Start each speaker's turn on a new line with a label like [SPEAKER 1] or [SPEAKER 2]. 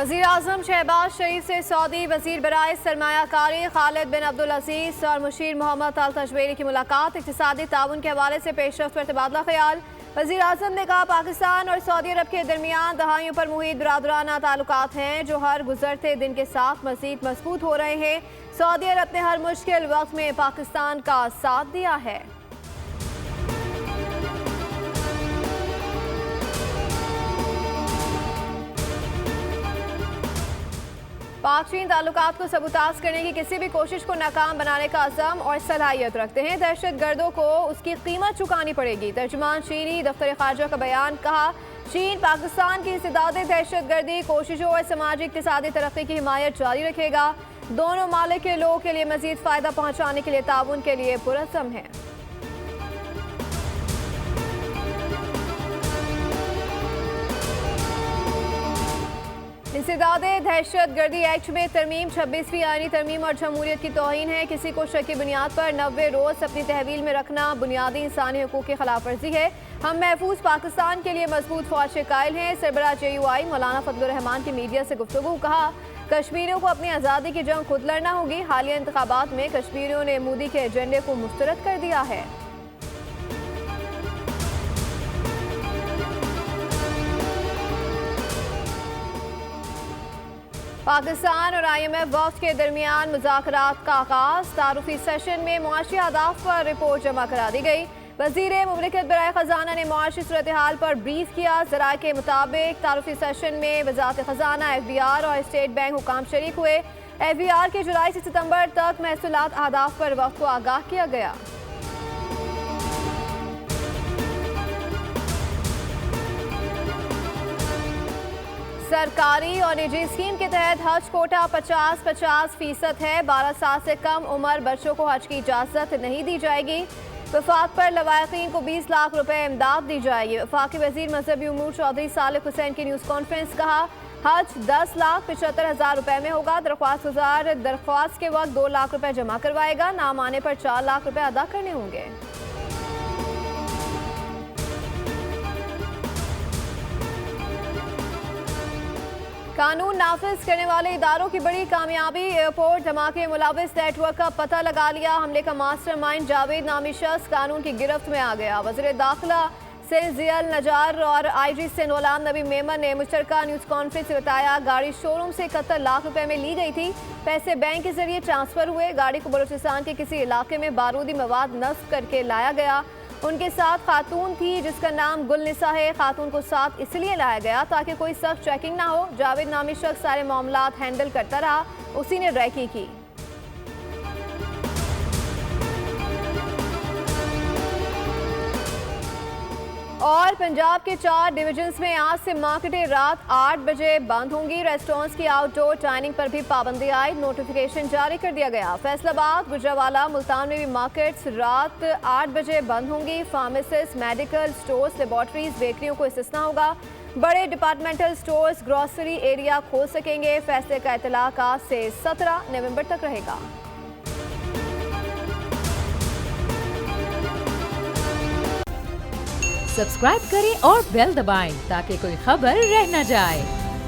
[SPEAKER 1] वज़ीर आज़म शहबाज शरीफ से सऊदी वज़ीर बराए सरमायाकारी खालिद बिन अब्दुल अजीज़ और मुशीर मोहम्मद अल तजवेरी की मुलाकात। इक़्तिसादी ताउन के हवाले से पेशरफ्त पर तबादला ख्याल। वज़ीर आज़म ने कहा, पाकिस्तान और सऊदी अरब के दरमियान दहाइयों पर मुहित बिरादराना ताल्लुकात हैं जो हर गुजरते दिन के साथ मज़ीद मजबूत हो रहे हैं। सऊदी अरब ने हर मुश्किल वक्त में पाकिस्तान का साथ दिया है। पाक चीन ताल्लुकात को सबूताज करने की किसी भी कोशिश को नाकाम बनाने का अज़म और सलाहियत रखते हैं। दहशत गर्दों को उसकी कीमत चुकानी पड़ेगी। तर्जुमान चीनी दफ्तर खारजा का बयान। कहा, चीन पाकिस्तान की इस्तेदादे दहशत गर्दी कोशिशों और समाजी इक़्तिसादी तरक्की की हिमायत जारी रखेगा। दोनों मालिक के लोगों के लिए मजीद फ़ायदा पहुँचाने के लिए ताउन के लिए पुरअज़्म है। इंसदादे दहशत गर्दी एक्ट में तरमीम 26वीं आईनी तरमीम और जमहूरियत की तौहीन है। किसी को शक की बुनियाद पर 90 रोज़ अपनी तहवील में रखना बुनियादी इंसानी हकूक़ की खिलाफ वर्जी है। हम महफूज पाकिस्तान के लिए मजबूत ख्वाहिश कायल हैं। सरबराह JUI मौलाना फजलुर रहमान की मीडिया से गुफ्तगू। कहा, कश्मीरियों को अपनी आज़ादी की जंग खुद लड़ना होगी। हालिया इंतखाबात में कश्मीरियों ने मोदी के एजेंडे को मुस्तरद कर दिया है। पाकिस्तान और IMF वफ़द के दरमियान मुज़ाकरात का आगाज़। तारुफी सेशन में मुआशी अहदाफ पर रिपोर्ट जमा करा दी गई। वज़ीर मुमलिकत बराए ख़जाना ने मुआशी सूरत हाल पर ब्रीफ किया। ज़राए के मुताबिक तारुफी सेशन में वज़ारत ख़जाना, FBR और स्टेट बैंक हुकाम शरीक हुए। FBR के जुलाई से सितंबर तक महसूलात अहदाफ पर वफ़द को आगाह किया गया। सरकारी और निजी स्कीम के तहत हज कोटा 50-50% है। 12 साल से कम उम्र बच्चों को हज की इजाज़त नहीं दी जाएगी। वफाक पर लवाहिकीन को 20 लाख रुपए इमदाद दी जाएगी। वफाकी वज़ीर मजहबी उमूर चौधरी सालिक हुसैन की न्यूज़ कॉन्फ्रेंस। कहा, हज 10,75,000 रुपए में होगा। दरख्वास्त गुजार दरख्वास्त के वक्त 2 लाख रुपए जमा करवाएगा। नाम आने पर 4 लाख रुपए अदा करने होंगे। कानून नाफिज करने वाले इदारों की बड़ी कामयाबी। एयरपोर्ट धमाके मुलविस नेटवर्क का पता लगा लिया। हमले का मास्टरमाइंड जावेद नामी शख्स कानून की गिरफ्त में आ गया। वज़ीर दाखिला से जियल नजार और IG से नौलान नबी मेमन ने मुश्तरका न्यूज़ कॉन्फ्रेंस में बताया, गाड़ी शोरूम से 71 लाख रुपए में ली गई थी। पैसे बैंक के जरिए ट्रांसफर हुए। गाड़ी को बलूचिस्तान के किसी इलाके में बारूदी मवाद नस्ब करके लाया गया। उनके साथ खातून थी जिसका नाम गुलनिसा है। खातून को साथ इसलिए लाया गया ताकि कोई सख्त चेकिंग ना हो। जावेद नामी शख्स सारे मामलात हैंडल करता रहा। उसी ने रैकी की। और पंजाब के 4 डिवीजन्स में आज से मार्केटें रात 8 बजे बंद होंगी। रेस्टोरेंट्स की आउटडोर डाइनिंग पर भी पाबंदी आयद। नोटिफिकेशन जारी कर दिया गया। फैसलाबाद, गुजरावाला, मुल्तान में भी मार्केट्स रात 8 बजे बंद होंगी। फार्मेसिस्ट, मेडिकल स्टोर्स, लेबॉर्ट्रीज, बेकरियों को इस्तिस्ना होगा। बड़े डिपार्टमेंटल स्टोर्स, ग्रॉसरी एरिया खोल सकेंगे। फैसले का इतलाक आज से 17 नवंबर तक रहेगा।
[SPEAKER 2] सब्सक्राइब करें और बेल दबाएं ताकि कोई खबर रह न जाए।